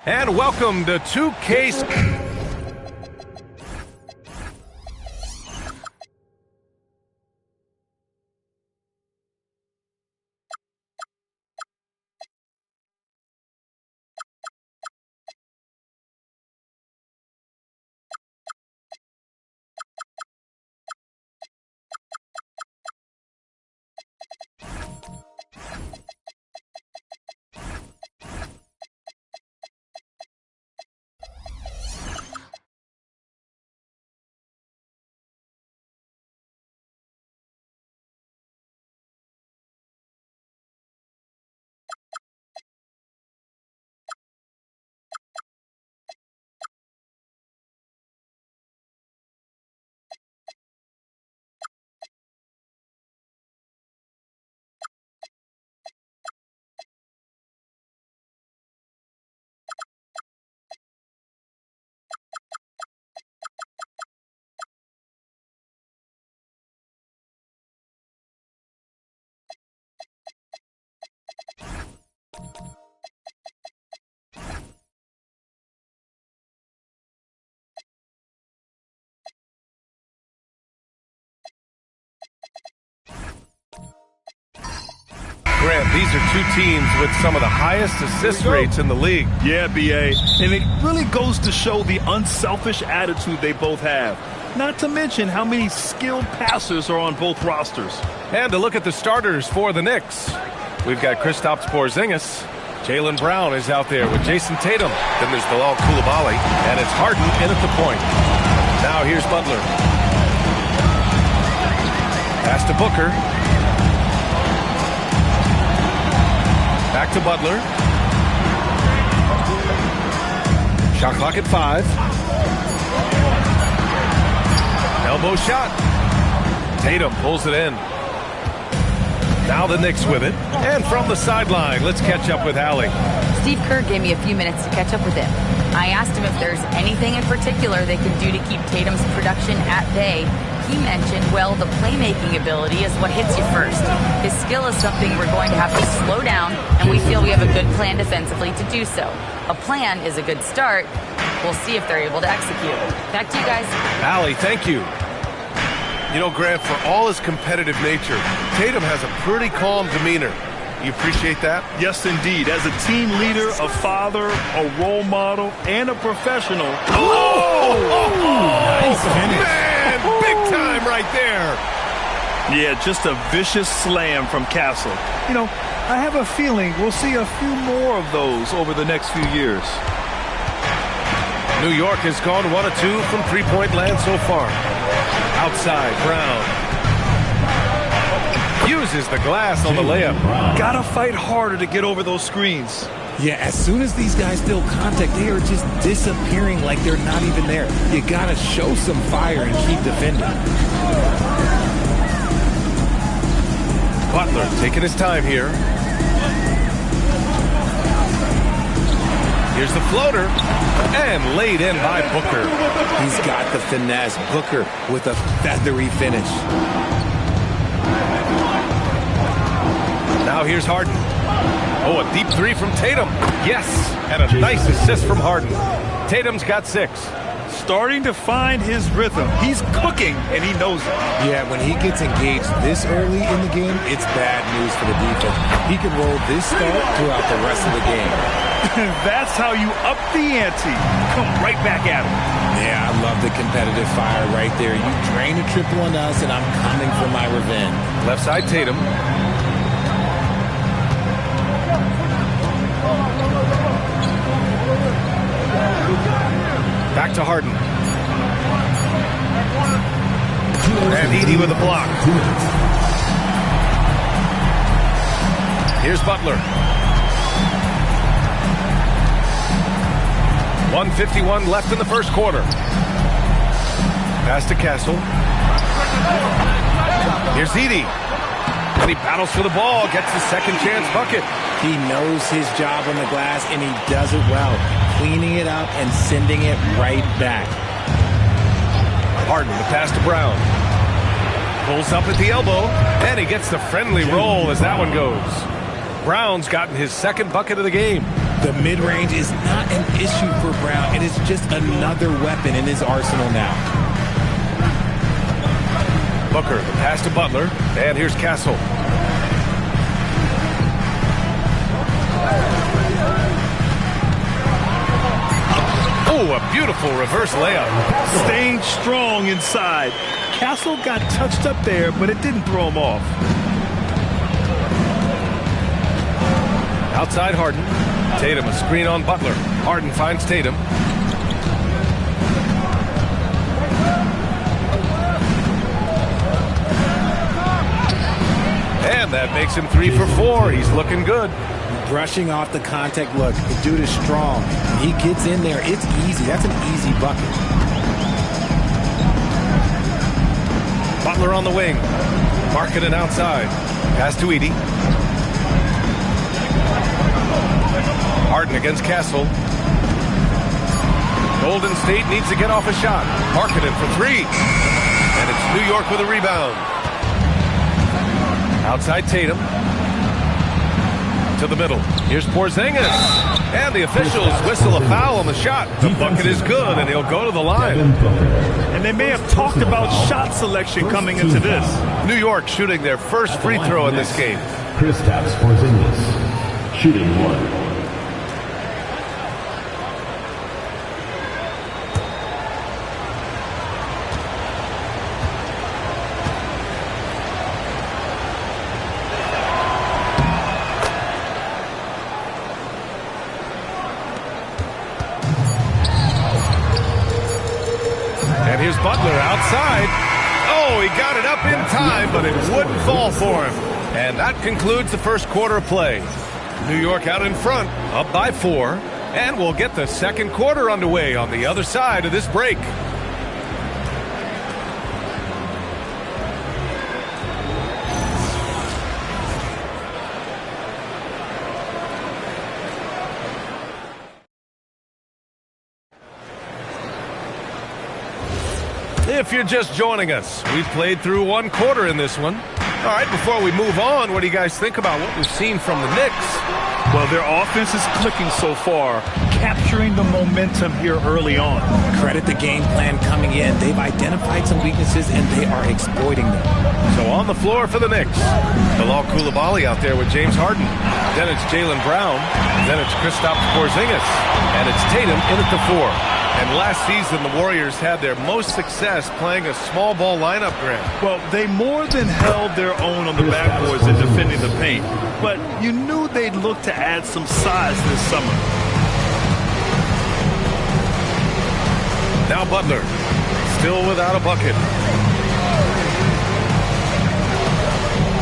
And welcome to 2K's... Grant, these are two teams with some of the highest assist rates in the league. Yeah, B.A. And it really goes to show the unselfish attitude they both have. Not to mention how many skilled passers are on both rosters. And to look at the starters for the Knicks. We've got Kristaps Porzingis. Jaylen Brown is out there with Jason Tatum. Then there's Bilal Coulibaly. And it's Harden in at the point. Now here's Butler. Pass to Booker. Back to Butler. Shot clock at 5. Elbow shot. Tatum pulls it in. Now the Knicks with it. And from the sideline, let's catch up with Allie. Steve Kerr gave me a few minutes to catch up with him. I asked him if there's anything in particular they can do to keep Tatum's production at bay. He mentioned, well, the playmaking ability is what hits you first. His skill is something we're going to have to slow down, and we feel we have a good plan defensively to do so. A plan is a good start. We'll see if they're able to execute. Back to you guys. Allie, thank you. You know, Grant, for all his competitive nature, Tatum has a pretty calm demeanor. You appreciate that? Yes, indeed. As a team leader, a father, a role model, and a professional. Nice finish. Man, big time right there. Yeah, just a vicious slam from Castle. You know, I have a feeling we'll see a few more of those over the next few years. New York has gone 1 of 2 from three-point land so far. Outside, Brown uses the glass on the layup. Gotta fight harder to get over those screens. Yeah, as soon as these guys feel contact, they are just disappearing like they're not even there. You gotta show some fire and keep defending. Butler taking his time here. Here's the floater, and laid in by Booker. He's got the finesse. Booker with a feathery finish. Now here's Harden. Oh, a deep three from Tatum. Yes, and a nice assist from Harden. Tatum's got 6. Starting to find his rhythm. He's cooking, and he knows it. Yeah, when he gets engaged this early in the game, it's bad news for the defense. He can roll this start throughout the rest of the game. That's how you up the ante. Come right back at him. Yeah, I love the competitive fire right there. You drain a triple on us, and I'm coming for my revenge. Left side, Tatum. Back to Harden. And Edey with a block. Here's Butler. 1:51 left in the first quarter. Pass to Castle. Here's Edey. And he battles for the ball, gets his second chance bucket. He knows his job on the glass, and he does it well, cleaning it up and sending it right back. Harden, the pass to Brown. Pulls up at the elbow, and he gets the friendly roll as that one goes. Brown's gotten his second bucket of the game. The mid-range is not an issue for Brown. It is just another weapon in his arsenal now. Booker, the pass to Butler, and here's Castle. Oh, a beautiful reverse layup. Staying strong inside. Castle got touched up there, but it didn't throw him off. Outside Harden. Tatum, a screen on Butler. Harden finds Tatum. And that makes him 3 for 4. He's looking good. Brushing off the contact look. The dude is strong. He gets in there. It's easy. That's an easy bucket. Butler on the wing. Markkanen outside. Pass to Edey. Harden against Castle. Golden State needs to get off a shot. Markkanen for 3. And it's New York with a rebound. Outside Tatum. To the middle. Here's Porzingis. And the officials whistle a foul on the shot. The bucket is good, and he'll go to the line. And they may have talked about shot selection coming into this. New York shooting their first free throw in this game. Kristaps Porzingis, shooting 1. And here's Butler outside. Oh, he got it up in time, but it wouldn't fall for him. And that concludes the first quarter of play. New York out in front, up by 4. And we'll get the second quarter underway on the other side of this break. If you're just joining us, we've played through one quarter in this one. All right, before we move on, what do you guys think about what we've seen from the Knicks? Well, their offense is clicking so far, capturing the momentum here early on. Credit the game plan coming in. They've identified some weaknesses, and they are exploiting them. So on the floor for the Knicks, Bilal Coulibaly out there with James Harden. Then it's Jaylen Brown. Then it's Kristaps Porzingis. And it's Tatum in at the 4. And last season, the Warriors had their most success playing a small ball lineup, Grant. Well, they more than held their own on the backboards in defending the paint. But you knew they'd look to add some size this summer. Now Butler, still without a bucket.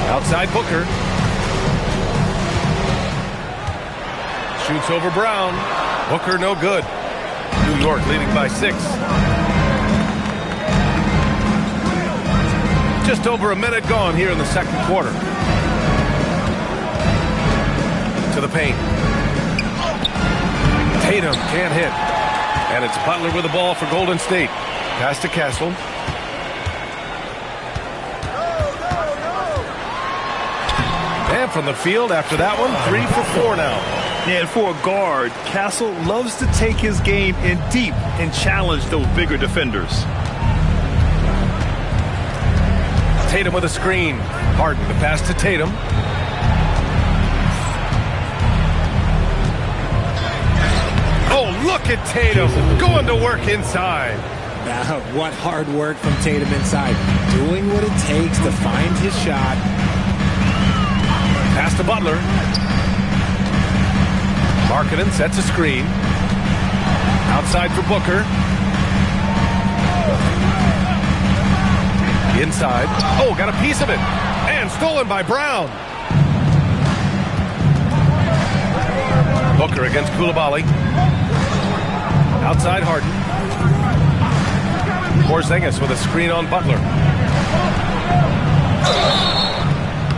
Outside Booker. Shoots over Brown. Booker no good. New York leading by 6. Just over a minute gone here in the second quarter. To the paint. Tatum can't hit. And it's Butler with the ball for Golden State. Pass to Castle. And from the field after that one, 3 for 4 now. And for a guard, Castle loves to take his game in deep and challenge those bigger defenders. Tatum with a screen. Harden to pass to Tatum. Oh, look at Tatum going to work inside. Now, what hard work from Tatum inside. Doing what it takes to find his shot. Pass to Butler. Markkanen sets a screen. Outside for Booker. Inside. Oh, got a piece of it. And stolen by Brown. Booker against Coulibaly. Outside Harden. Porzingis with a screen on Butler.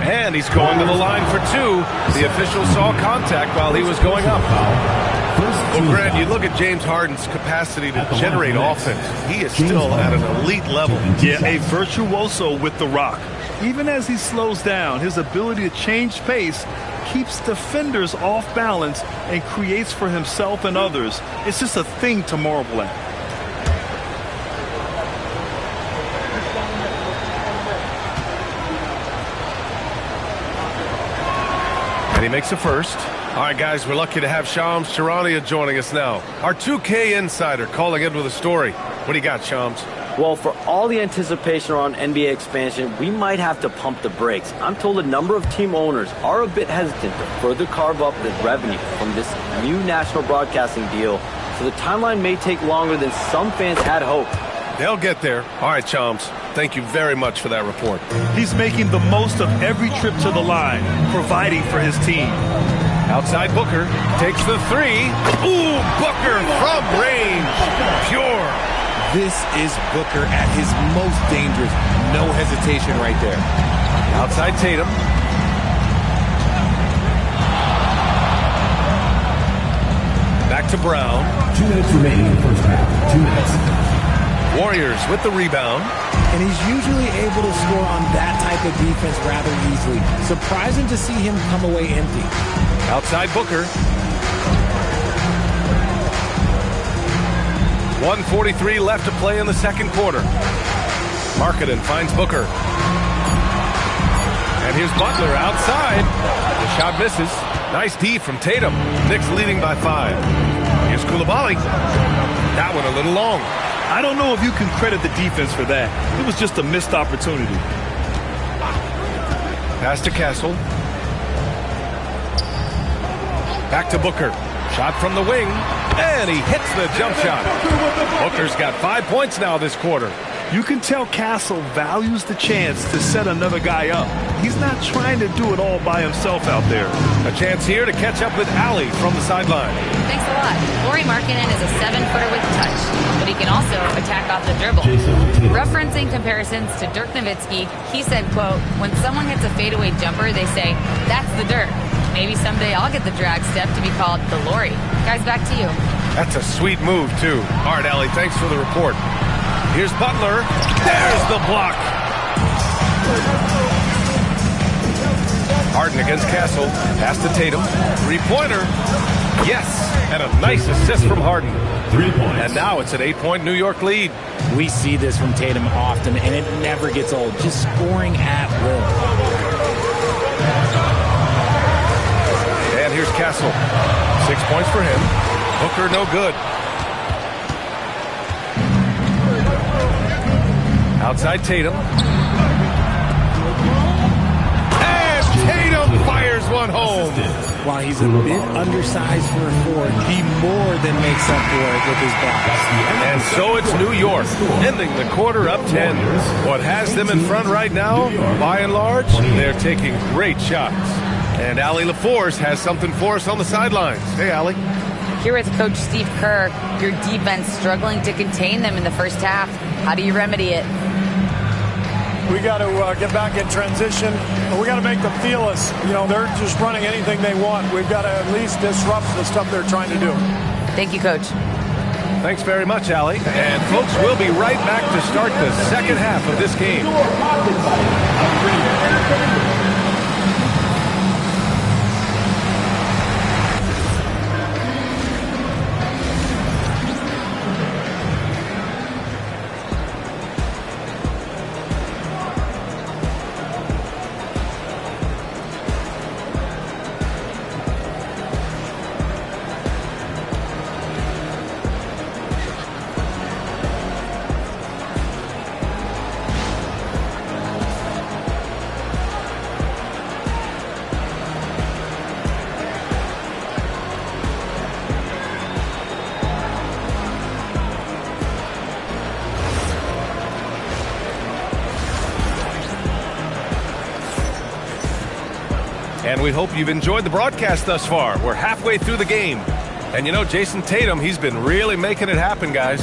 And he's going to the line for 2. The official saw contact while he was going up. Well, Grant, you look at James Harden's capacity to generate offense. He is still at an elite level. Yeah, a virtuoso with the rock. Even as he slows down, his ability to change pace keeps defenders off balance and creates for himself and others. It's just a thing to marvel at. And he makes a first. All right, guys, we're lucky to have Shams Charania joining us now. Our 2K insider calling in with a story. What do you got, Shams? Well, for all the anticipation around NBA expansion, we might have to pump the brakes. I'm told a number of team owners are a bit hesitant to further carve up the revenue from this new national broadcasting deal, so the timeline may take longer than some fans had hoped. They'll get there. All right, Shams. Thank you very much for that report. He's making the most of every trip to the line, providing for his team. Outside Booker. Takes the 3. Ooh, Booker from range. Pure. This is Booker at his most dangerous. No hesitation right there. Outside Tatum. Back to Brown. 2 minutes remaining in the first half. 2 minutes. Warriors with the rebound. And he's usually able to score on that type of defense rather easily. Surprising to see him come away empty. Outside Booker. 1:43 left to play in the second quarter. Markkanen finds Booker. And here's Butler outside. The shot misses. Nice D from Tatum. Knicks leading by 5. Here's Coulibaly. That one a little long. I don't know if you can credit the defense for that. It was just a missed opportunity. Pass to Castle. Back to Booker. Shot from the wing. And he hits the jump shot. Booker's got 5 points now this quarter. You can tell Castle values the chance to set another guy up. He's not trying to do it all by himself out there. A chance here to catch up with Allie from the sideline. Thanks a lot. Lauri Markkanen is a 7-footer with touch, but he can also attack off the dribble. Referencing comparisons to Dirk Nowitzki, he said, quote, when someone hits a fadeaway jumper, they say, that's the Dirk. Maybe someday I'll get the drag step to be called the Lauri. Guys, back to you. That's a sweet move, too. All right, Allie, thanks for the report. Here's Butler. There's the block. Harden against Castle. Pass to Tatum. Three-pointer. Yes. And a nice assist from Harden. 3 points. And now it's an 8-point New York lead. We see this from Tatum often, and it never gets old. Just scoring at will. And here's Castle. 6 points for him. Booker no good. Outside Tatum. And Tatum fires one home. While he's a bit undersized for a forward, he more than makes up for it with his box. And so it's New York, ending the quarter up 10. What has them in front right now, by and large, they're taking great shots. And Allie LaForce has something for us on the sidelines. Hey, Allie. Here with Coach Steve Kerr, your defense struggling to contain them in the first half. How do you remedy it? We got to get back in transition. We got to make them feel us. You know, they're just running anything they want. We've got to at least disrupt the stuff they're trying to do. Thank you, Coach. Thanks very much, Allie. And folks, we'll be right back to start the second half of this game. And we hope you've enjoyed the broadcast thus far. We're halfway through the game. And you know, Jason Tatum, he's been really making it happen, guys.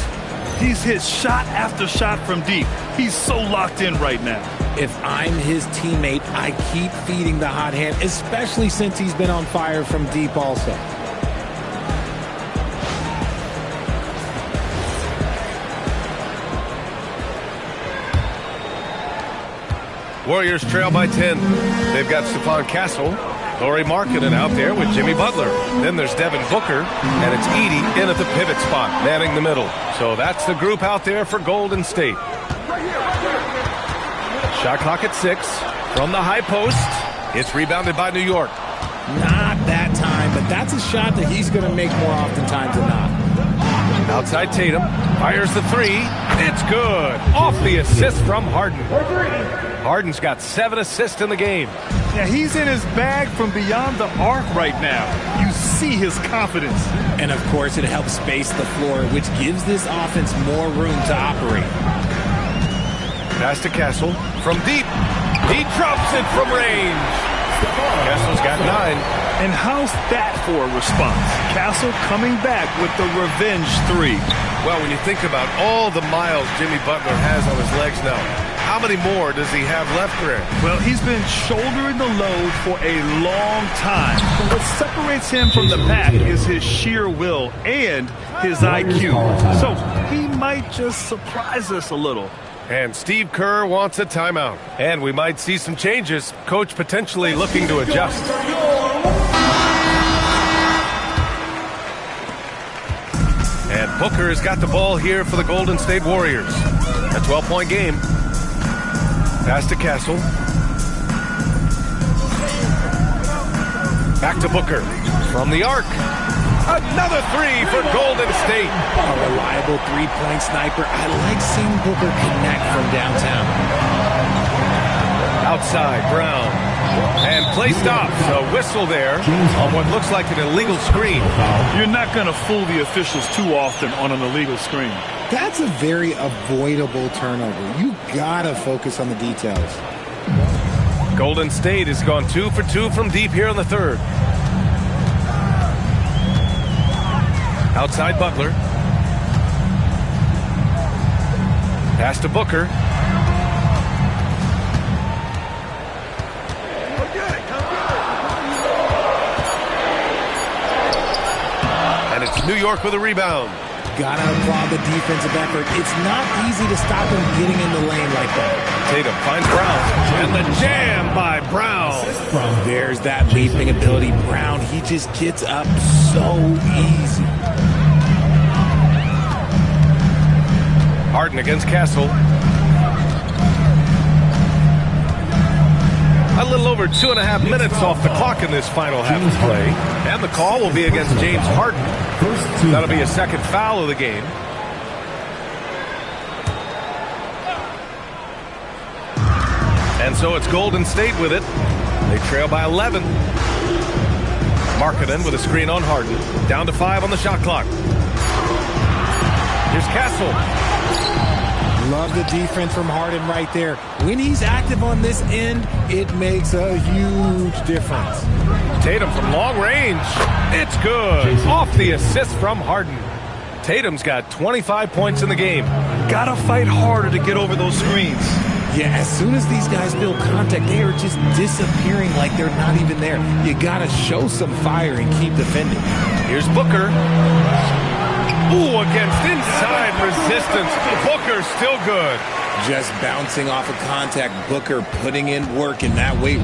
He's hit shot after shot from deep. He's so locked in right now. If I'm his teammate, I keep feeding the hot hand, especially since he's been on fire from deep also. Warriors trail by 10. They've got Stephon Castle, Lauri Markkanen out there with Jimmy Butler. Then there's Devin Booker, and it's Edey in at the pivot spot, manning the middle. So that's the group out there for Golden State. Shot clock at 6. From the high post, it's rebounded by New York. Not that time, but that's a shot that he's going to make more oftentimes than not. Outside Tatum, fires the three. It's good. Off the assist from Harden. Harden's got 7 assists in the game. Yeah, he's in his bag from beyond the arc right now. You see his confidence. And, of course, it helps space the floor, which gives this offense more room to operate. Pass to Castle from deep. He drops it from range. Castle's got 9. And how's that for a response? Castle coming back with the revenge 3. Well, when you think about all the miles Jimmy Butler has on his legs now, how many more does he have left there? Well, he's been shouldering the load for a long time. But what separates him from the pack is his sheer will and his IQ. So he might just surprise us a little. And Steve Kerr wants a timeout. And we might see some changes. Coach potentially looking to adjust. And Booker has got the ball here for the Golden State Warriors. A 12-point game. Pass to Castle. Back to Booker. From the arc. Another three for Golden State. A reliable three-point sniper. I like seeing Booker connect from downtown. Outside, Brown. And play stops. A whistle there on what looks like an illegal screen. You're not going to fool the officials too often on an illegal screen. That's a very avoidable turnover. You gotta focus on the details. Golden State has gone 2 for 2 from deep here in the third. Outside Butler. Pass to Booker. And it's New York with a rebound. Gotta applaud the defensive effort. It's not easy to stop him getting in the lane like that. Tatum finds Brown. And the jam by Brown. There's that leaping ability. Brown, he just gets up so easy. Harden against Castle. A little over 2.5 minutes off the clock in this final half of play. And the call will be against James Harden. That'll be a second foul of the game. And so it's Golden State with it. They trail by 11. Markkanen with a screen on Harden. Down to 5 on the shot clock. Here's Castle. Love the defense from Harden right there. When he's active on this end, it makes a huge difference. Tatum from long range. It's good. Off the assist from Harden. Tatum's got 25 points in the game. Gotta fight harder to get over those screens. Yeah, as soon as these guys feel contact, they are just disappearing like they're not even there. You gotta show some fire and keep defending. Here's Booker. Ooh, against inside resistance. Booker still good. Just bouncing off of contact. Booker putting in work in that way.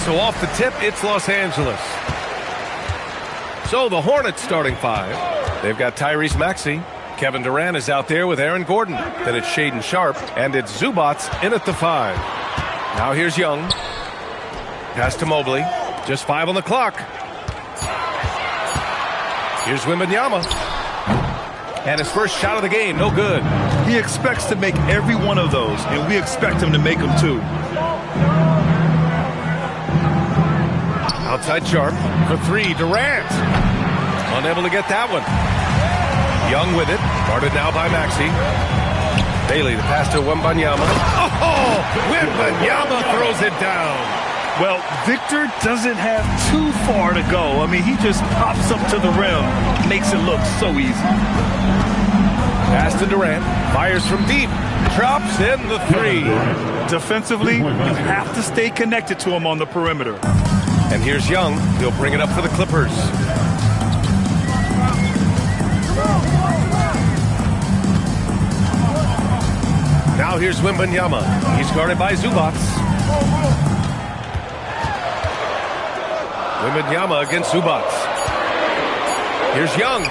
So off the tip, it's Los Angeles. So the Hornets starting 5. They've got Tyrese Maxey. Kevin Durant is out there with Aaron Gordon. Then it's Shaedon Sharpe, and it's Zubac in at the 5. Now here's Young. Pass to Mobley. Just 5 on the clock. Here's Wembanyama. And his first shot of the game, no good. He expects to make every one of those, and we expect him to make them too. Outside Sharpe for 3, Durant. Unable to get that one. Young with it, guarded now by Maxey. Bailey, the pass to Wembanyama. Oh, Wembanyama throws it down. Well, Victor doesn't have too far to go. I mean, he just pops up to the rim, makes it look so easy. Pass to Durant, fires from deep, drops in the 3. Defensively, you have to stay connected to him on the perimeter. And here's Young. He'll bring it up for the Clippers. Now here's Wembanyama. He's guarded by Zubac. Wembanyama against Zubac. Here's Young.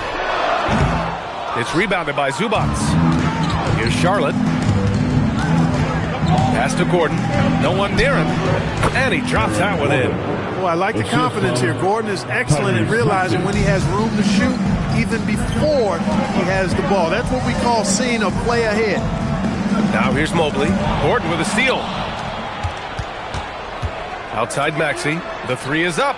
It's rebounded by Zubac. Here's Charlotte. Pass to Gordon. No one near him. And he drops that one in. Well, I like the confidence here. Gordon is excellent at realizing when he has room to shoot even before he has the ball. That's what we call seeing a play ahead. Now here's Mobley. Gordon with a steal. Outside Maxey. The 3 is up.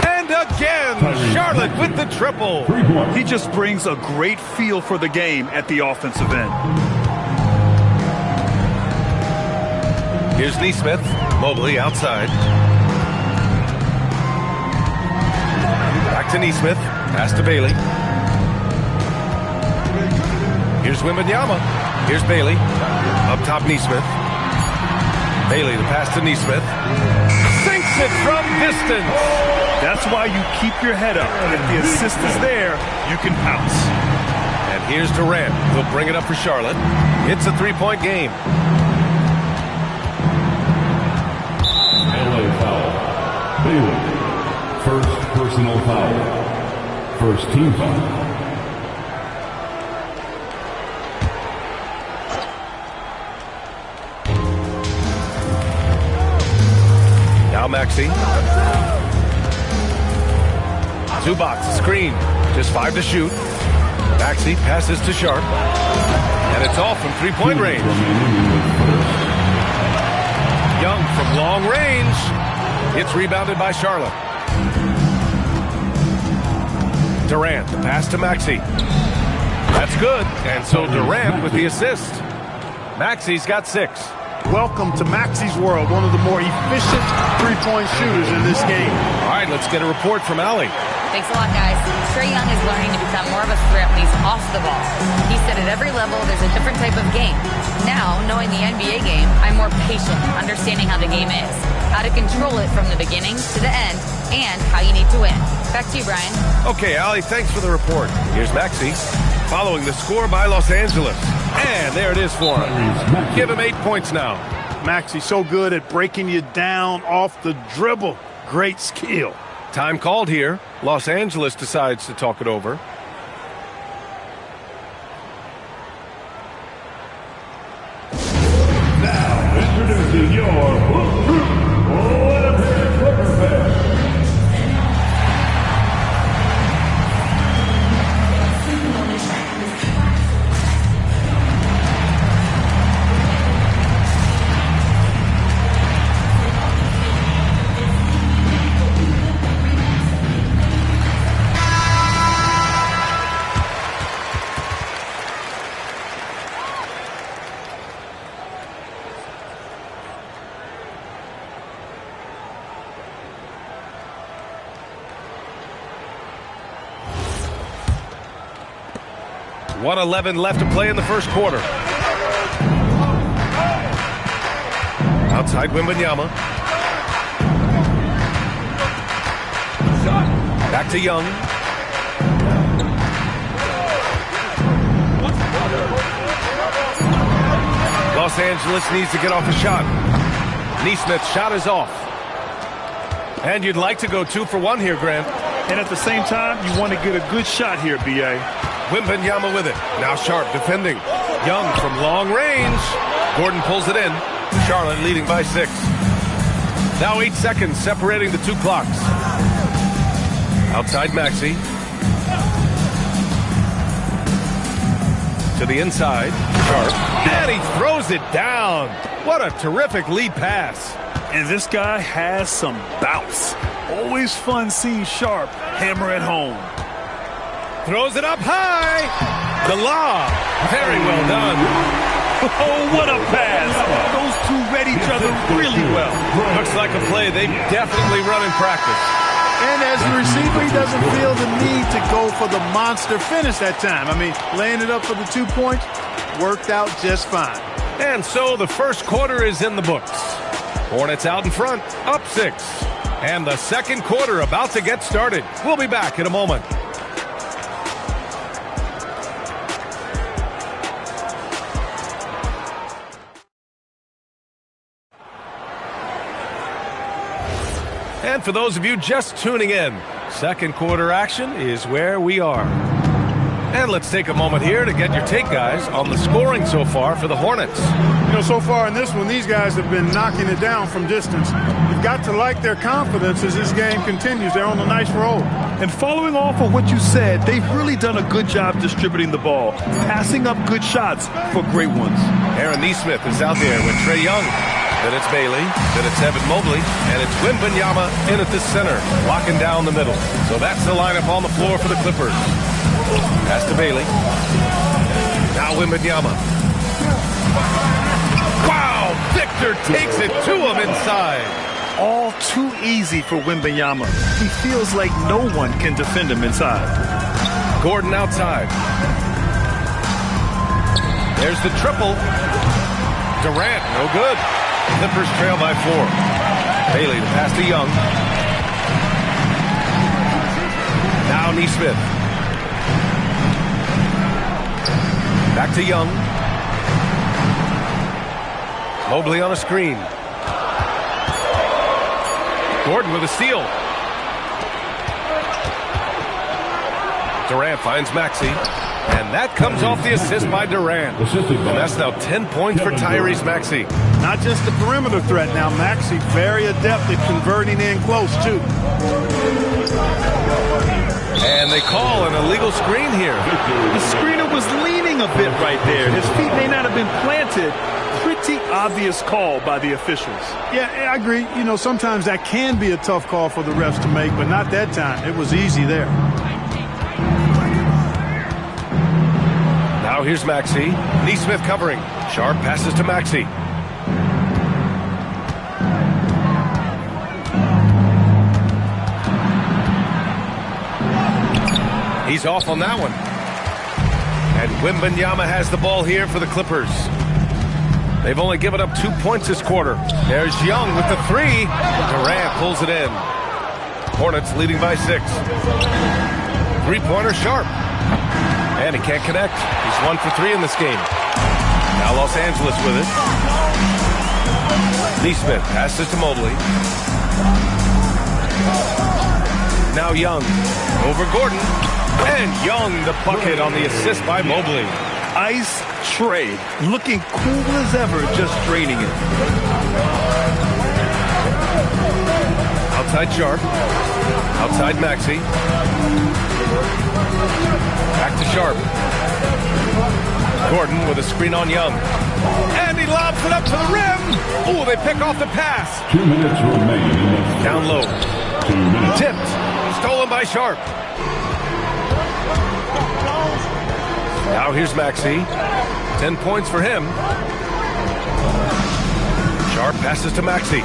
And again, Charlotte with the triple. He just brings a great feel for the game at the offensive end. Here's Nesmith. Mobley outside. Back to Nesmith. Pass to Bailey. Here's Wembanyama. Here's Bailey. Up top Nesmith. Bailey, the pass to Nesmith. Sinks it from distance. That's why you keep your head up. If the assist is there, you can pounce. And here's Durant. He'll bring it up for Charlotte. It's a 3-point game. LA foul. Bailey. First personal foul. First team foul. Now Maxey. Zubac, screen. Just 5 to shoot. Maxey passes to Sharpe. And it's off from 3-point range. Young from long range. It's rebounded by Charlotte. Durant, the pass to Maxey. That's good. And so Durant with the assist. Maxey's got 6. Welcome to Maxi's world, one of the more efficient three-point shooters in this game. All right, let's get a report from Allie. Thanks a lot, guys. Trae Young is learning to become more of a threat when he's off the ball. He said at every level there's a different type of game. Now, knowing the NBA game, I'm more patient, understanding how the game is, how to control it from the beginning to the end, and how you need to win. Back to you, Brian. Okay, Allie, thanks for the report. Here's Maxey, following the score by Los Angeles. And there it is for him. Give him 8 points now. Maxey so good at breaking you down off the dribble. Great skill. Time called here. Los Angeles decides to talk it over. Now, introducing your Winnipeg Clipper fans. .11 left to play in the first quarter. Outside Wembanyama. Back to Young. Los Angeles needs to get off a shot. Neesmith's shot is off. And you'd like to go 2 for 1 here, Grant. And at the same time, you want to get a good shot here, B.A. Wembanyama with it. Now Sharp defending. Young from long range. Gordon pulls it in. Charlotte leading by 6. Now 8 seconds separating the 2 clocks. Outside Maxey. To the inside. Sharp. And he throws it down. What a terrific lead pass. And this guy has some bounce. Always fun seeing Sharp hammer at home. Throws it up high. The lob. Very well done. Oh, what a pass. Those two read each other really well. Looks like a play they've definitely run in practice. And as a receiver, he doesn't feel the need to go for the monster finish that time. I mean, laying it up for the 2 points worked out just fine. And so the first quarter is in the books. Hornets out in front, up 6. And the second quarter about to get started. We'll be back in a moment. And for those of you just tuning in, second quarter action is where we are. And let's take a moment here to get your take, guys, on the scoring so far for the Hornets. You know, so far in this one, these guys have been knocking it down from distance. You've got to like their confidence as this game continues. They're on a nice roll. And following off of what you said, they've really done a good job distributing the ball, passing up good shots for great ones. Aaron Neesmith is out there with Trae Young. Then it's Bailey, then it's Evan Mobley, and it's Wembanyama in at the center, locking down the middle. So that's the lineup on the floor for the Clippers. Pass to Bailey. Now Wembanyama. Wow! Victor takes it to him inside. All too easy for Wembanyama. He feels like no one can defend him inside. Gordon outside. There's the triple. Durant, no good. Clippers trail by 4. Bailey to pass to Young. Now Neesmith. Back to Young. Mobley on a screen. Gordon with a steal. Durant finds Maxey. And that comes off the assist by Durant. And that's now 10 points for Tyrese Maxey. Not just the perimeter threat now. Maxey very adept at converting in close, too. And they call an illegal screen here. The screener was leaning a bit right there. His feet may not have been planted. Pretty obvious call by the officials. Yeah, I agree. You know, sometimes that can be a tough call for the refs to make, but not that time. It was easy there. Now here's Maxey. Neesmith covering. Sharp passes to Maxey. He's off on that one. And Wembanyama has the ball here for the Clippers. They've only given up 2 points this quarter. There's Young with the three. Durant pulls it in. Hornets leading by 6. Three-pointer Sharp. And he can't connect. He's 1 for 3 in this game. Now Los Angeles with it. Neesmith passes to Mobley. Now Young over Gordon. And Young the bucket on the assist by Mobley. Ice tray. Looking cool as ever, just draining it. Outside Sharp. Outside Maxey. Back to Sharp. Gordon with a screen on Young. And he lobs it up to the rim. Oh, they pick off the pass. 2 minutes remain in this. Down low. 2 minutes. Tipped. Stolen by Sharp. Now here's Maxey. 10 points for him. Sharp passes to Maxey.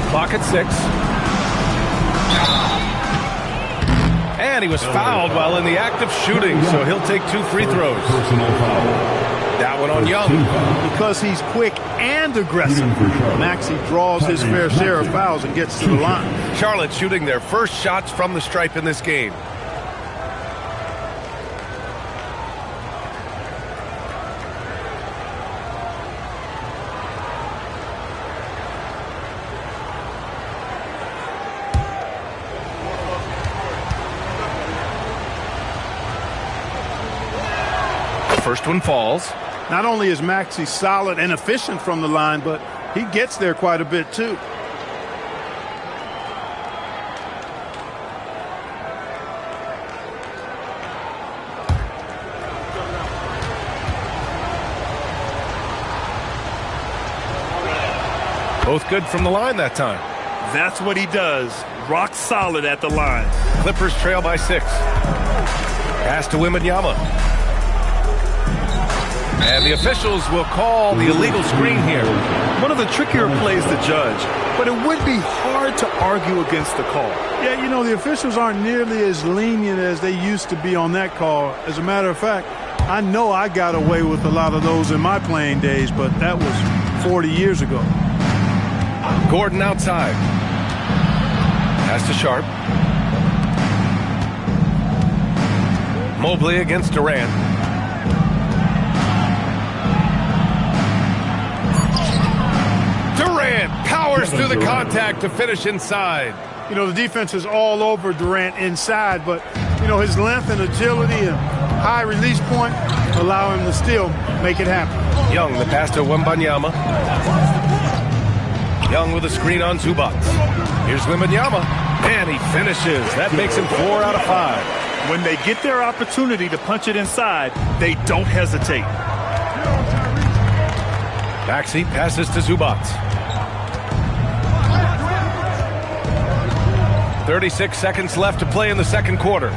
Clock at 6. And he was fouled while in the act of shooting, so he'll take 2 free throws. Personal foul. That one on Young. Because he's quick and aggressive, Maxey draws his fair share of fouls and gets to the line. Charlotte shooting their first shots from the stripe in this game. First one falls. Not only is Maxey solid and efficient from the line, but he gets there quite a bit too. Both good from the line that time. That's what he does. Rock solid at the line. Clippers trail by 6. Pass to Wembanyama. And the officials will call the illegal screen here. One of the trickier plays to judge, but it would be hard to argue against the call. Yeah, you know, the officials aren't nearly as lenient as they used to be on that call. As a matter of fact, I know I got away with a lot of those in my playing days, but that was 40 years ago. Gordon outside. Pass to Sharp. Mobley against Durant. Durant powers through the contact to finish inside. You know, the defense is all over Durant inside, but, you know, his length and agility and high release point allow him to still make it happen. Young, the pass to Wembanyama. Young with a screen on Zubac. Here's Wembanyama, and he finishes. That makes him 4 out of 5. When they get their opportunity to punch it inside, they don't hesitate. Maxey passes to Zubac. 36 seconds left to play in the second quarter.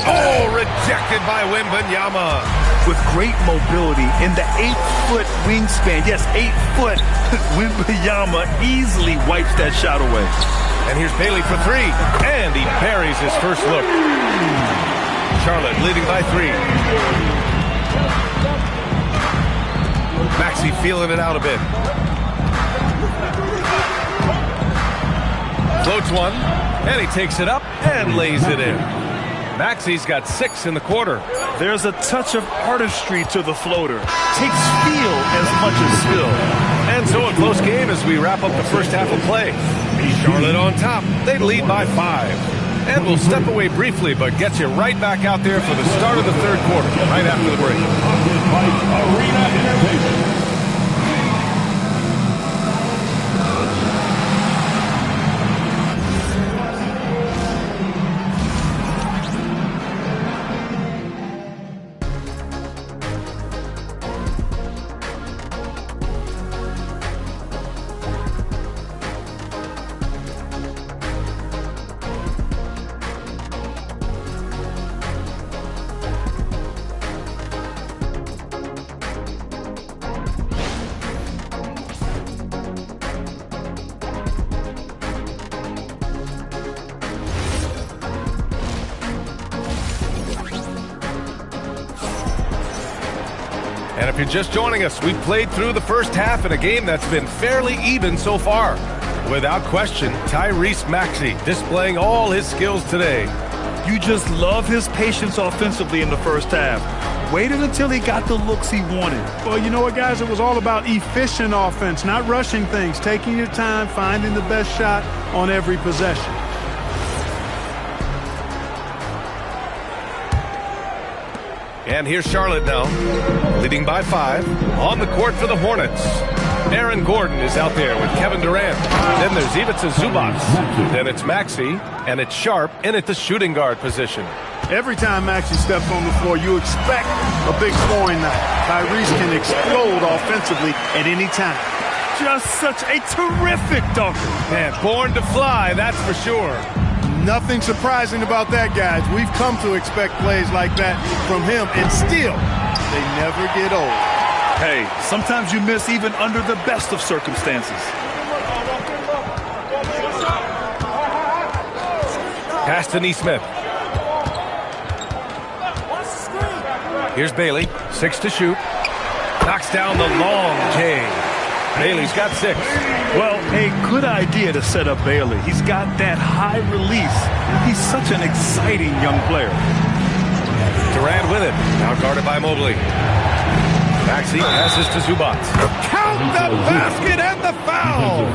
Oh, rejected by Wembanyama. With great mobility in the 8-foot wingspan. Yes, 8 foot. Wembanyama easily wipes that shot away. And here's Bailey for 3. And he buries his first look. Charlotte leading by 3. Maxey feeling it out a bit. Floats one. And he takes it up and lays it in. Maxey's got 6 in the quarter. There's a touch of artistry to the floater. Takes feel as much as skill. And so a close game as we wrap up the first half of play. Charlotte on top. They lead by 5. And we'll step away briefly, but get you right back out there for the start of the third quarter, right after the break. Arena Entertainment. And if you're just joining us, we've played through the first half in a game that's been fairly even so far. Without question, Tyrese Maxey displaying all his skills today. You just love his patience offensively in the first half. Waited until he got the looks he wanted. Well, you know what, guys? It was all about efficient offense, not rushing things, taking your time, finding the best shot on every possession. And here's Charlotte now, leading by 5. On the court for the Hornets. Aaron Gordon is out there with Kevin Durant. Then there's Ivica Zubac. Then it's Maxey, and it's Sharp in at the shooting guard position. Every time Maxey steps on the floor, you expect a big scoring night. Tyrese can explode offensively at any time. Just such a terrific dunker. Man, born to fly, that's for sure. Nothing surprising about that, guys. We've come to expect plays like that from him, and still, they never get old. Hey, sometimes you miss even under the best of circumstances. Pass to Nesmith. Here's Bailey, 6 to shoot. Knocks down the long J. Bailey's got 6. Well, a good idea to set up Bailey. He's got that high release. He's such an exciting young player. Durant with it. Now guarded by Mobley. Maxey passes to Zubac. Count the basket and the foul!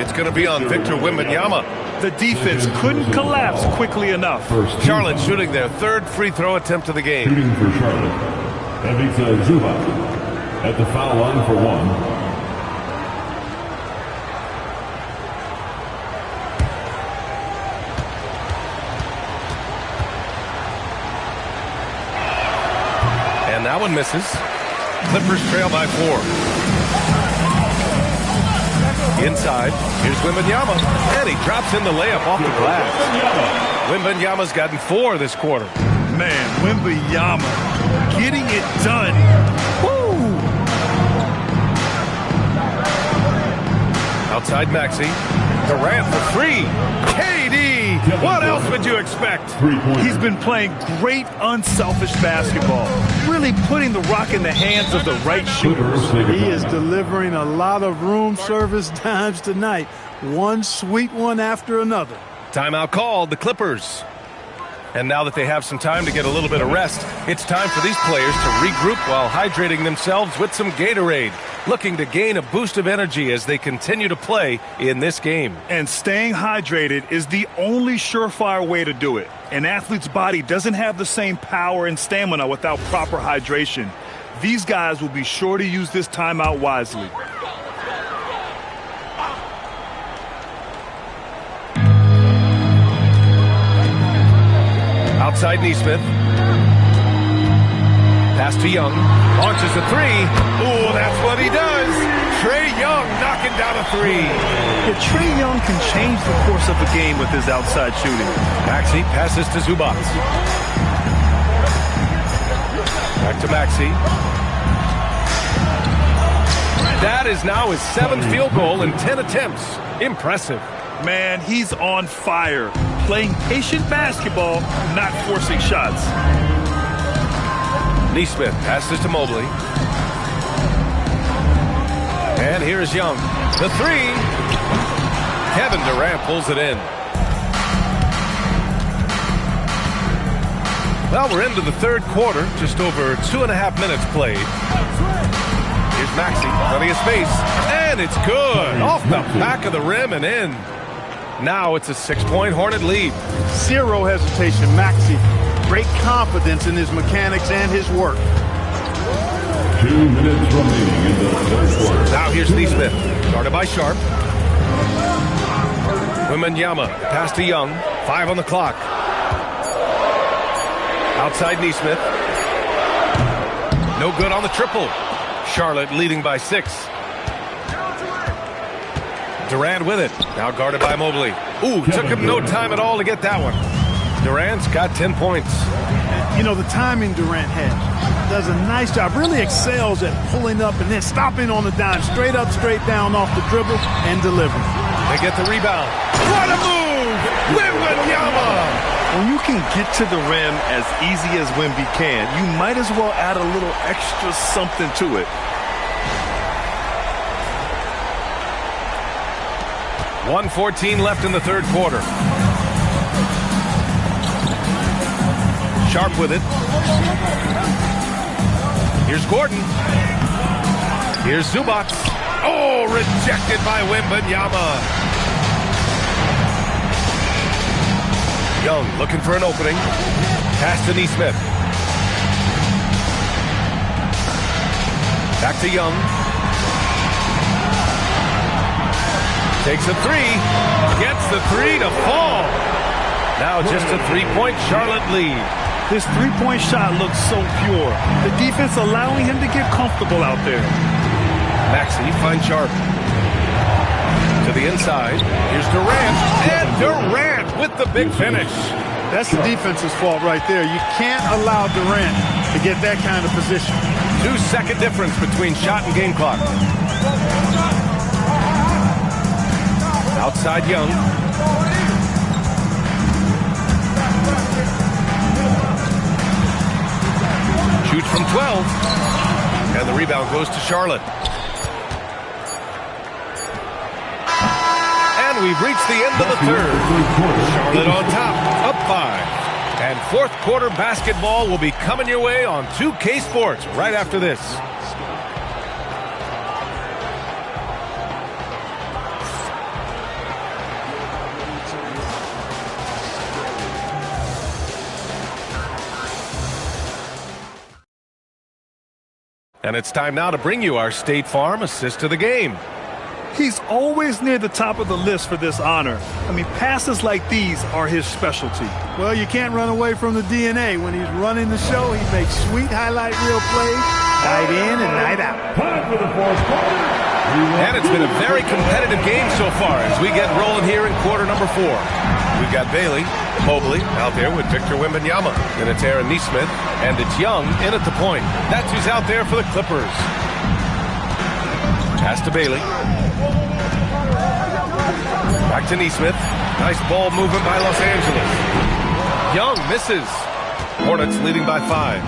It's going to be on Victor Wembanyama. The defense couldn't collapse quickly enough. Charlotte shooting their 3rd free throw attempt of the game. Shooting for Charlotte, Ivica Zubac at the foul line for 1. And that one misses. Clippers trail by 4. Inside, here's Wembanyama, and he drops in the layup off the glass. Wembanyama's gotten 4 this quarter. Man, Wembanyama getting it done. Woo! Outside Maxey. Durant for 3. KD! What else would you expect? He's been playing great, unselfish basketball. Really putting the rock in the hands of the right shooters. He is delivering a lot of room service dimes tonight. One sweet one after another. Timeout called, the Clippers. And now that they have some time to get a little bit of rest, it's time for these players to regroup while hydrating themselves with some Gatorade, looking to gain a boost of energy as they continue to play in this game. And staying hydrated is the only surefire way to do it. An athlete's body doesn't have the same power and stamina without proper hydration. These guys will be sure to use this timeout wisely. Outside Nesmith. Pass to Young. Launches a 3. Ooh, that's what he does. Trae Young knocking down a 3. Yeah, Trae Young can change the course of a game with his outside shooting. Maxey passes to Zubac. Back to Maxey. That is now his 7th field goal in 10 attempts. Impressive. Man, he's on fire. Playing patient basketball, not forcing shots. Nesmith passes to Mobley. And here's Young. The 3. Kevin Durant pulls it in. Well, we're into the 3rd quarter. Just over 2.5 minutes played. Here's Maxey. Plenty of space. And it's good. Off the back of the rim and in. Now it's a 6-point Hornet lead. Zero hesitation. Maxey, great confidence in his mechanics and his work. 2 minutes remaining in the 3rd quarter. Now here's Nesmith, guarded by Sharp. Wembanyama, pass to Young. 5 on the clock. Outside Nesmith. No good on the triple. Charlotte leading by 6. Durant with it. Now guarded by Mobley. Ooh, took him no time at all to get that one. Durant's got 10 points. You know, the timing Durant has. Does a nice job. Really excels at pulling up and then stopping on the dime. Straight up, straight down off the dribble and delivering. They get the rebound. What a move! Wembanyama! When you can get to the rim as easy as Wemby can, you might as well add a little extra something to it. 1:14 left in the third quarter. Sharp with it. Here's Gordon. Here's Zubac. Oh, rejected by Wembanyama. Young looking for an opening. Pass to Nesmith. Back to Young. Takes a three. Gets the three to fall. Now just a three-point Charlotte lead. His three-point shot looks so pure. The defense allowing him to get comfortable out there. Maxey finds Sharp. To the inside. Here's Durant. And Durant with the big finish. That's the defense's fault right there. You can't allow Durant to get that kind of position. 2-second difference between shot and game clock. Outside Young. Shoots from 12. And the rebound goes to Charlotte. And we've reached the end of the third. Charlotte on top, up 5. And fourth quarter basketball will be coming your way on 2K Sports right after this. And it's time now to bring you our State Farm assist of the game. He's always near the top of the list for this honor. I mean, passes like these are his specialty. Well, you can't run away from the DNA. When he's running the show, he makes sweet highlight reel plays, night in and night out. And it's been a very competitive game so far as we get rolling here in quarter number 4. We've got Bailey, Mobley out there with Victor Wembanyama. Then it's Aaron Nesmith, and it's Young in at the point. That's who's out there for the Clippers. Pass to Bailey. Back to Nesmith. Nice ball movement by Los Angeles. Young misses. Hornets leading by 5.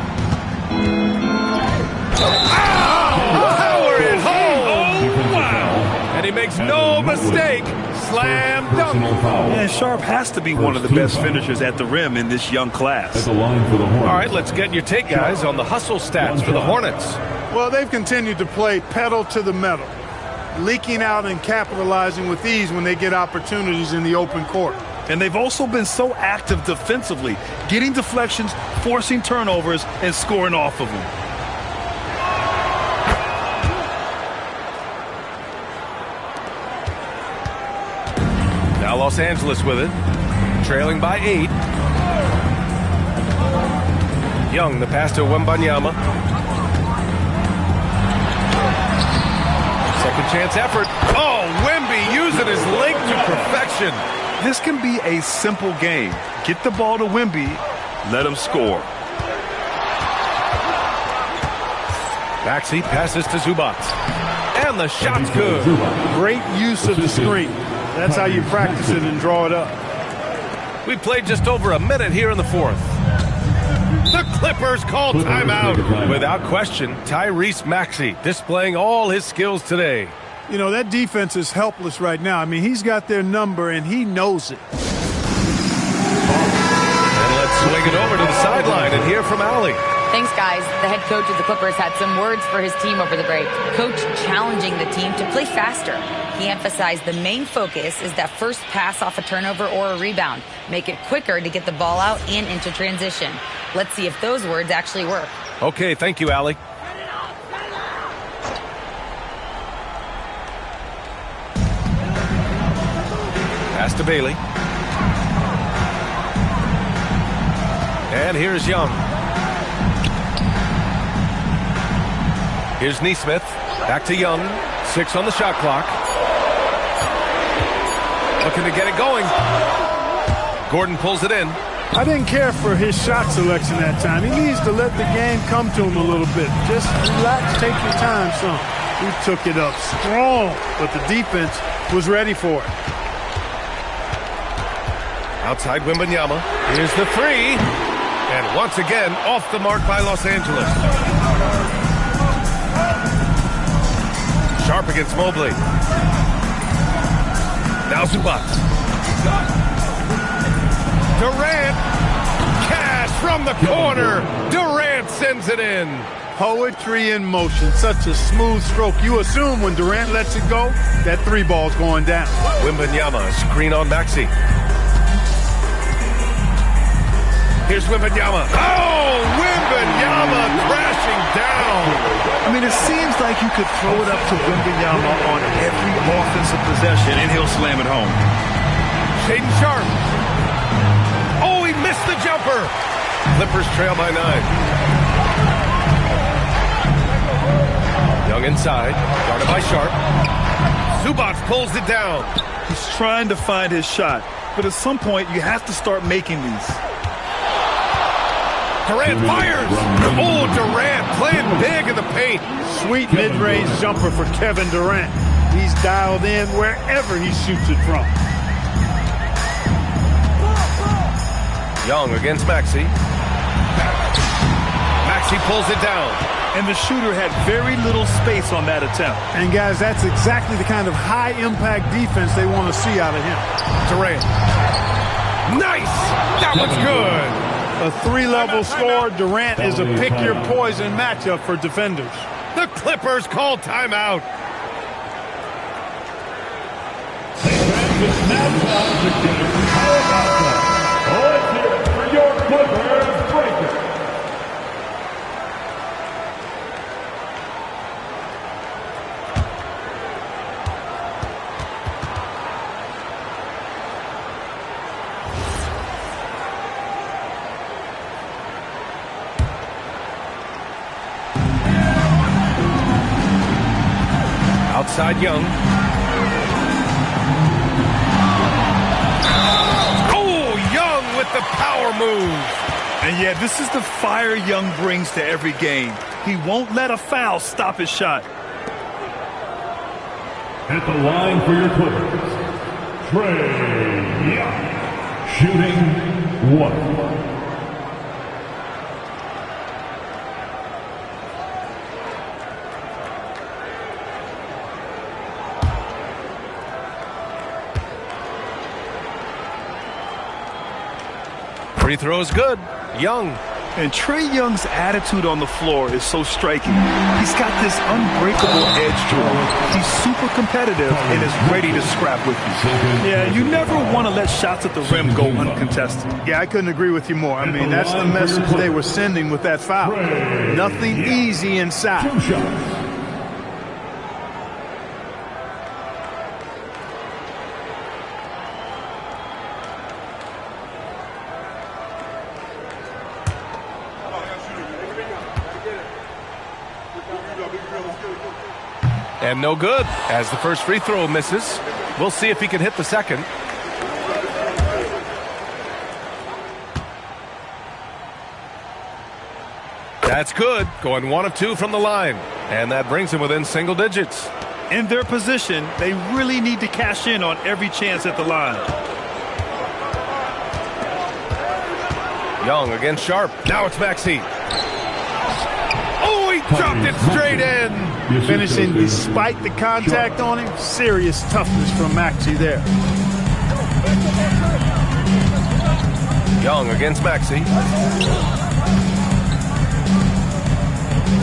Power it home! Oh, wow! And he makes no mistake. Slam dunk. Yeah, Sharp has to be one of the best finishers at the rim in this young class. All right, let's get your take, guys, on the hustle stats for the Hornets. Well, they've continued to play pedal to the metal, leaking out and capitalizing with ease when they get opportunities in the open court. And they've also been so active defensively, getting deflections, forcing turnovers, and scoring off of them. Now Los Angeles with it, trailing by 8. Young, the pass to Wembanyama. Second chance effort. Oh, Wemby using his length to perfection. This can be a simple game. Get the ball to Wemby, let him score. Maxey passes to Zubac. And the shot's good. Great use of the screen. That's how you practice it and draw it up. We played just over a minute here in the fourth. The Clippers call timeout. Without question, Tyrese Maxey displaying all his skills today. You know, that defense is helpless right now. I mean, he's got their number, and he knows it. And let's swing it over to the sideline and hear from Allie. Thanks, guys. The head coach of the Clippers had some words for his team over the break. Coach challenging the team to play faster. He emphasized the main focus is that first pass off a turnover or a rebound. Make it quicker to get the ball out and into transition. Let's see if those words actually work. Okay, thank you, Allie. Pass to Bailey. And here's Young. Here's Nesmith. Back to Young. 6 on the shot clock. Looking to get it going. Gordon pulls it in. I didn't care for his shot selection that time. He needs to let the game come to him a little bit. Just relax, take your time some. He took it up strong, but the defense was ready for it. Outside Wembanyama. Here's the three. And once again, off the mark by Los Angeles. Sharp against Mobley. Now Zubac. Durant. Cash from the corner. Durant sends it in. Poetry in motion. Such a smooth stroke. You assume when Durant lets it go, that three ball's going down. Wembanyama, screen on Maxey. Here's Wembanyama. Oh, Wembanyama crashing down. I mean, it seems like you could throw it up to Wembanyama on every offensive possession, and he'll slam it home. Shaedon Sharp. Oh, he missed the jumper. Clippers trail by 9. Young inside, guarded by Sharp. Zubac pulls it down. He's trying to find his shot, but at some point you have to start making these. Durant fires. Oh, Durant playing big in the paint. Sweet mid-range jumper for Kevin Durant. He's dialed in wherever he shoots it from. Young against Maxey. Maxey pulls it down. And the shooter had very little space on that attempt. And guys, that's exactly the kind of high-impact defense they want to see out of him. Durant. Nice! That one's good. A three-level score. Durant is a pick-your-poison matchup for defenders. The Clippers call timeout. It's now time to get how about that? Let's hear it for your Clippers breaker. Outside Young. Oh, Young with the power move. And yeah, this is the fire Young brings to every game. He won't let a foul stop his shot. At the line for your Clippers, Trae Young, shooting 1. Free throw is good. Young. And Trae Young's attitude on the floor is so striking. He's got this unbreakable edge to him. He's super competitive and is ready to scrap with you. Yeah, you never want to let shots at the rim go uncontested. Yeah, I couldn't agree with you more. I mean, that's the message they were sending with that foul. Nothing easy inside. 2 shots. And no good, as the first free throw misses. We'll see if he can hit the second. That's good, going 1 of 2 from the line. And that brings him within single digits. In their position, they really need to cash in on every chance at the line. Young against Sharp. Now it's Maxey. Oh, he dropped it straight in. Finishing despite the contact on him. Serious toughness from Maxey there. Young against Maxey.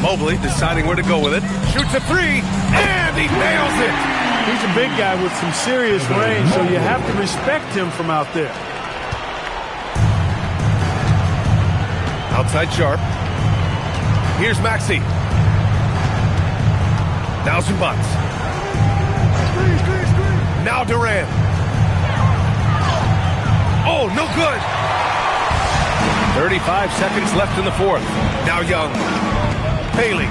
Mobley deciding where to go with it. Shoots a 3, and he nails it. He's a big guy with some serious range, so you have to respect him from out there. Outside Sharp. Here's Maxey. Now Zubac. Now Durant. Oh, no good. 35 seconds left in the fourth. Now Young. Bailey.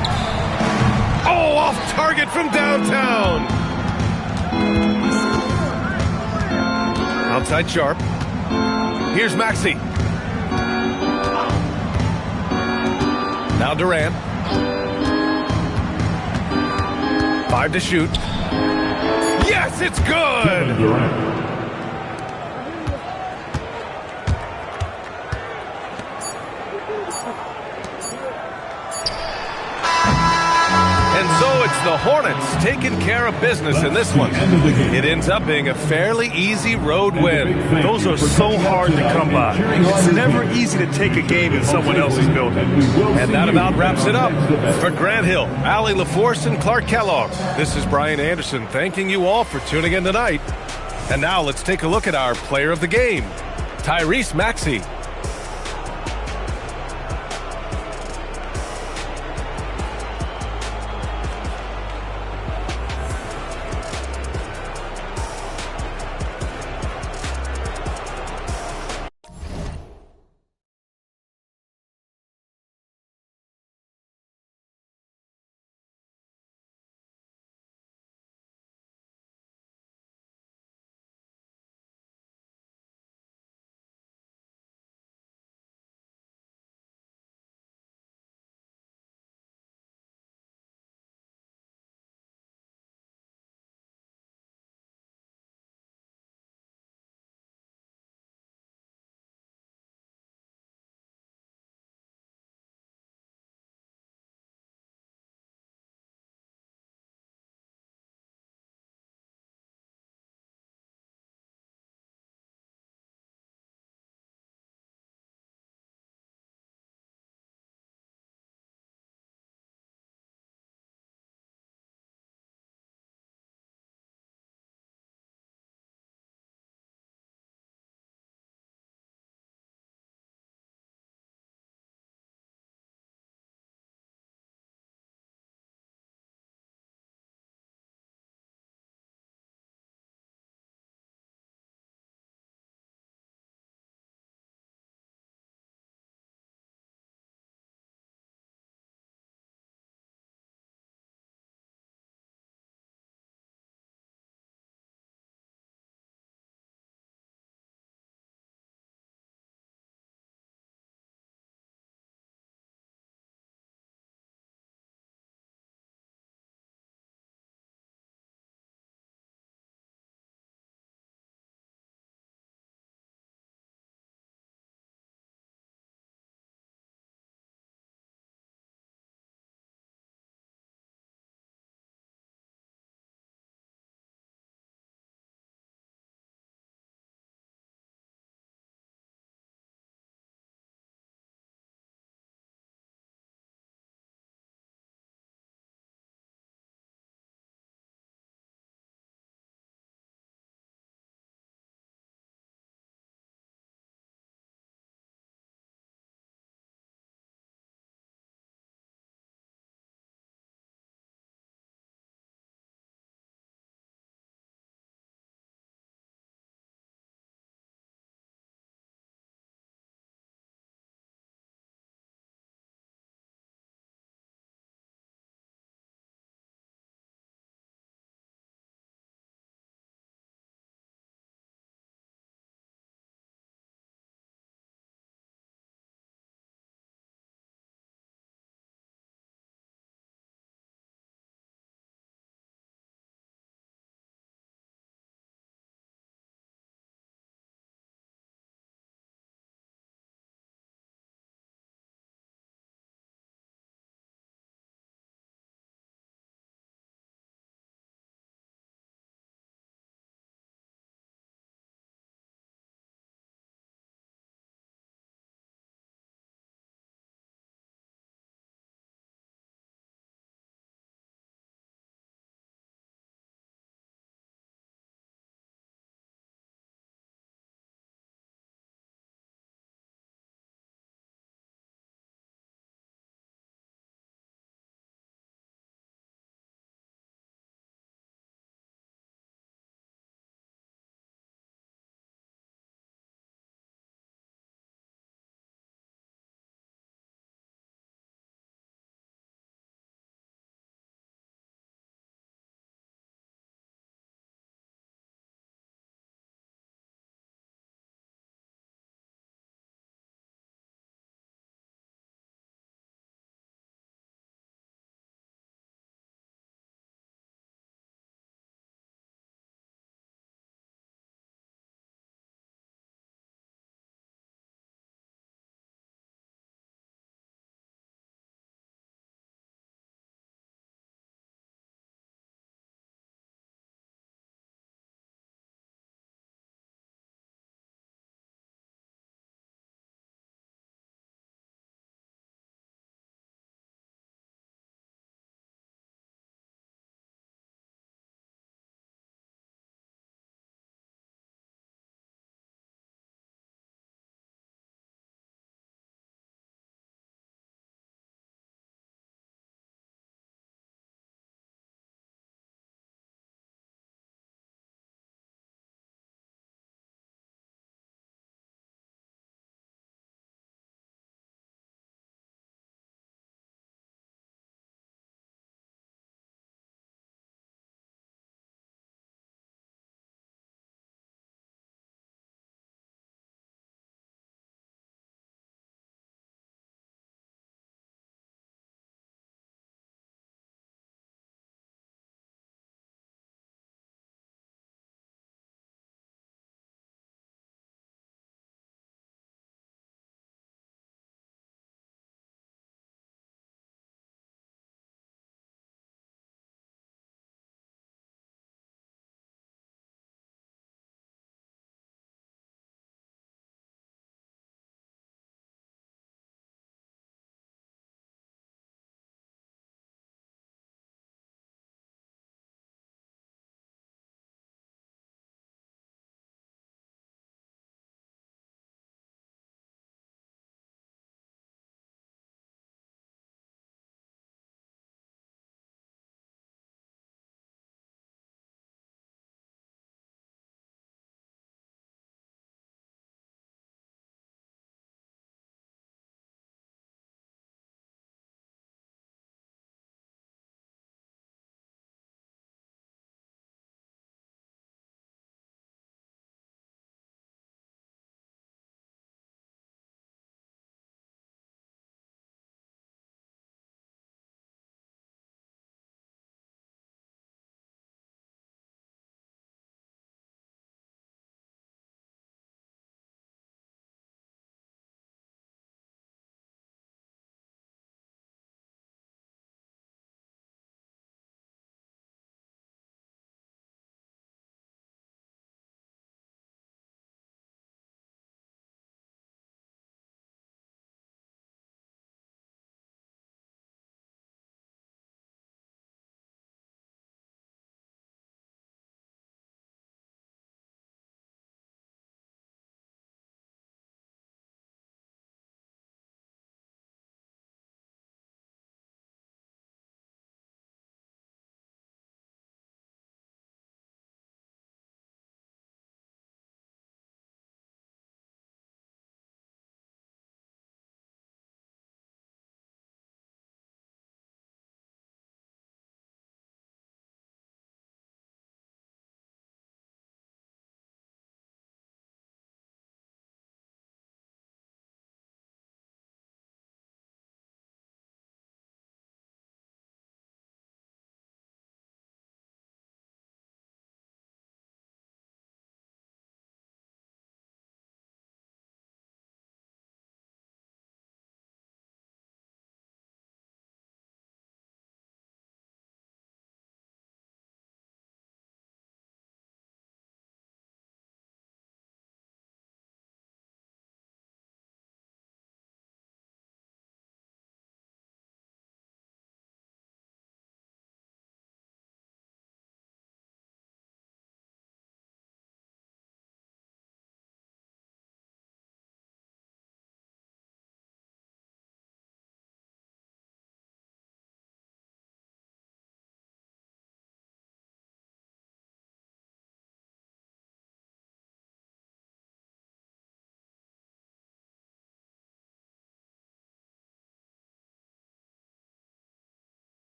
Oh, off target from downtown. Outside Sharp. Here's Maxey. Now Durant. 5 to shoot. Yes, it's good. the Hornets taking care of business in this one. It ends up being a fairly easy road win. Those are so hard to come by. It's never easy to take a game in someone else's building. And that about wraps it up. For Grant Hill, Allie LaForce, and Clark Kellogg, this is Brian Anderson thanking you all for tuning in tonight. And now let's take a look at our player of the game, Tyrese Maxey.